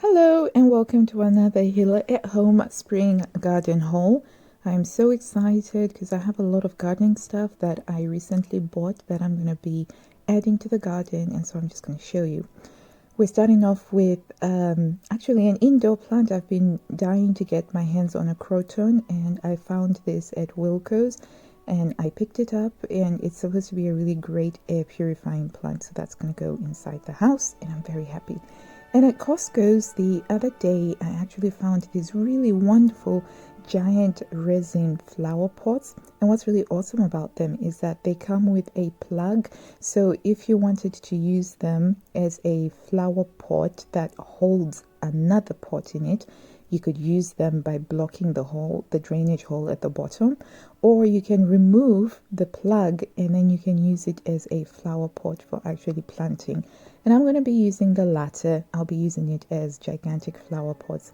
Hello and welcome to another Healer at Home Spring Garden Haul. I'm so excited because I have a lot of gardening stuff that I recently bought that I'm going to be adding to the garden, and so I'm just going to show you. We're starting off with actually an indoor plant. I've been dying to get my hands on a croton, and I found this at Wilko's and I picked it up, and it's supposed to be a really great air purifying plant, so that's going to go inside the house, and I'm very happy. And at Costco's the other day, I actually found these really wonderful giant resin flower pots. And what's really awesome about them is that they come with a plug. So if you wanted to use them as a flower pot that holds another pot in it, you could use them by blocking the hole, the drainage hole at the bottom, or you can remove the plug and then you can use it as a flower pot for actually planting. And I'm going to be using the latter. I'll be using it as gigantic flower pots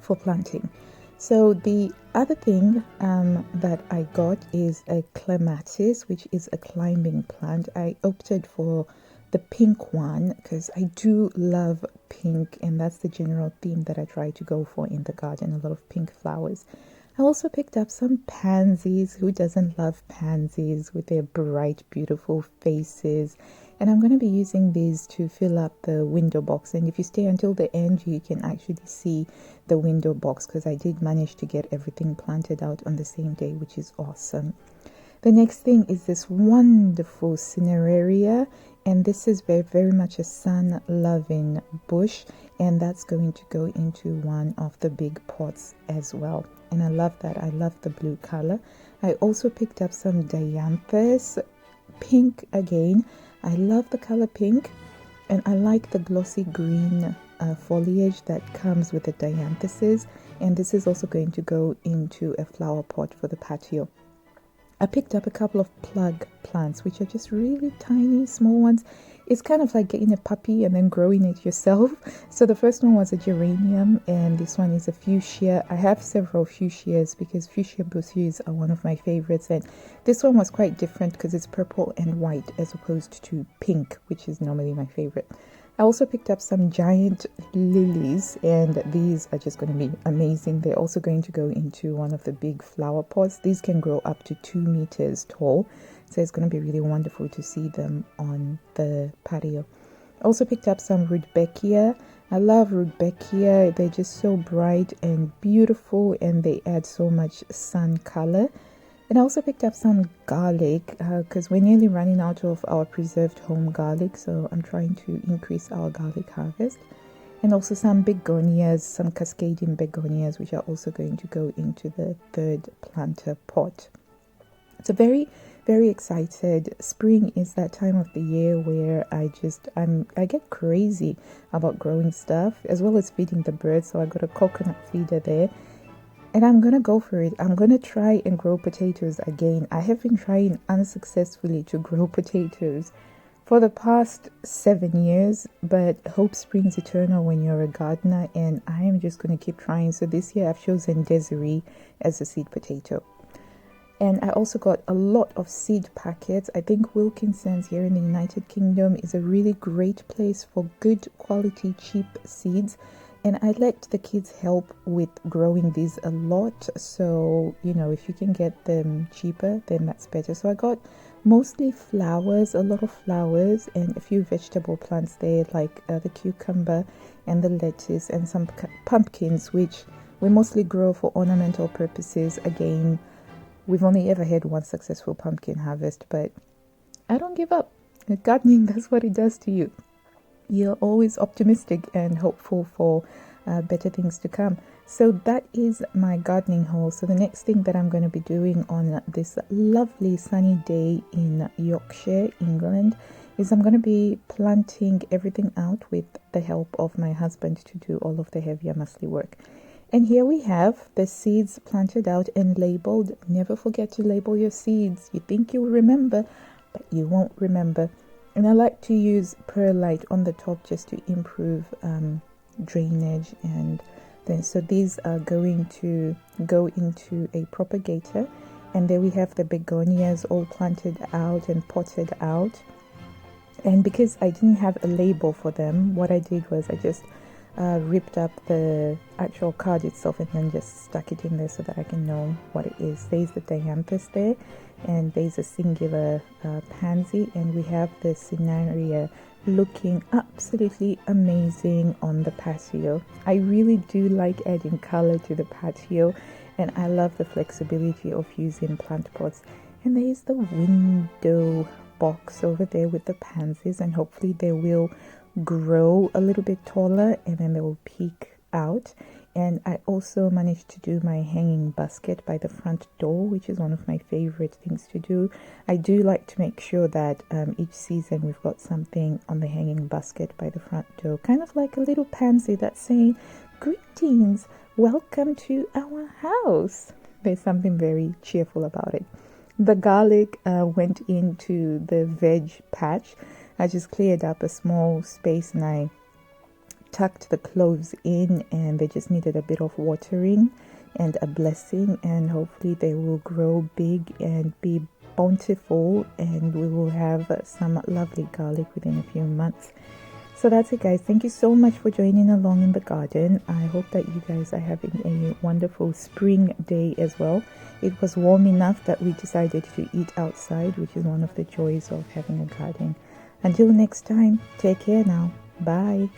for planting. So the other thing that I got is a clematis, which is a climbing plant. I opted for the pink one because I do love pink, and that's the general theme that I try to go for in the garden, a lot of pink flowers. I also picked up some pansies. Who doesn't love pansies with their bright, beautiful faces? And I'm going to be using these to fill up the window box. And if you stay until the end, you can actually see the window box because I did manage to get everything planted out on the same day, which is awesome. The next thing is this wonderful cineraria, and this is very much a sun-loving bush, and that's going to go into one of the big pots as well. And I love that. I love the blue color. I also picked up some dianthus, pink again. I love the color pink, and I like the glossy green foliage that comes with the dianthuses, and this is also going to go into a flower pot for the patio. I picked up a couple of plug plants, which are just really tiny, small ones. It's kind of like getting a puppy and then growing it yourself. So the first one was a geranium, and this one is a fuchsia. I have several fuchsias because fuchsia bosseus are one of my favorites. And this one was quite different because it's purple and white as opposed to pink, which is normally my favorite. I also picked up some giant lilies, and these are just going to be amazing. They're also going to go into one of the big flower pots. These can grow up to 2 meters tall, so it's going to be really wonderful to see them on the patio. I also picked up some rudbeckia. I love rudbeckia. They're just so bright and beautiful, and they add so much sun color. And I also picked up some garlic because we're nearly running out of our preserved home garlic, so I'm trying to increase our garlic harvest. And also some begonias, some cascading begonias, which are also going to go into the third planter pot. So very excited. Spring is that time of the year where I get crazy about growing stuff as well as feeding the birds. So I got a coconut feeder there. And I'm going to go for it. I'm going to try and grow potatoes again. I have been trying unsuccessfully to grow potatoes for the past 7 years, but hope springs eternal when you're a gardener, and I am just going to keep trying. So this year I've chosen Desiree as a seed potato. And I also got a lot of seed packets. I think Wilkinson's here in the United Kingdom is a really great place for good quality, cheap seeds. And I let the kids help with growing these a lot. So, if you can get them cheaper, then that's better. So I got mostly flowers, a lot of flowers, and a few vegetable plants there, like the cucumber and the lettuce and some pumpkins, which we mostly grow for ornamental purposes. Again, we've only ever had one successful pumpkin harvest, but I don't give up. Gardening, that's what it does to you. You're always optimistic and hopeful for better things to come. So that is my gardening haul. So the next thing that I'm going to be doing on this lovely sunny day in Yorkshire, England, is I'm going to be planting everything out with the help of my husband to do all of the heavier muscly work. And here we have the seeds planted out and labeled. Never forget to label your seeds. You think you'll remember, but you won't remember. And I like to use perlite on the top just to improve drainage. And then so these are going to go into a propagator. And there we have the begonias all planted out and potted out. And because I didn't have a label for them, what I did was I just ripped up the actual card itself and then just stuck it in there so that I can know what it is. There's the dianthus there, and there's a singular pansy, and we have the Cineraria looking absolutely amazing on the patio. I really do like adding color to the patio, and I love the flexibility of using plant pots. And there's the window box over there with the pansies, and hopefully they will grow a little bit taller and then they will peek out. And I also managed to do my hanging basket by the front door, which is one of my favorite things to do. I do like to make sure that each season we've got something on the hanging basket by the front door, kind of like a little pansy that's saying, "Greetings, welcome to our house." There's something very cheerful about it. The garlic went into the veg patch. I just cleared up a small space and I tucked the cloves in, and they just needed a bit of watering and a blessing, and hopefully they will grow big and be bountiful, and we will have some lovely garlic within a few months. So that's it, guys. Thank you so much for joining along in the garden. I hope that you guys are having a wonderful spring day as well. It was warm enough that we decided to eat outside, which is one of the joys of having a garden. Until next time, take care now. Bye.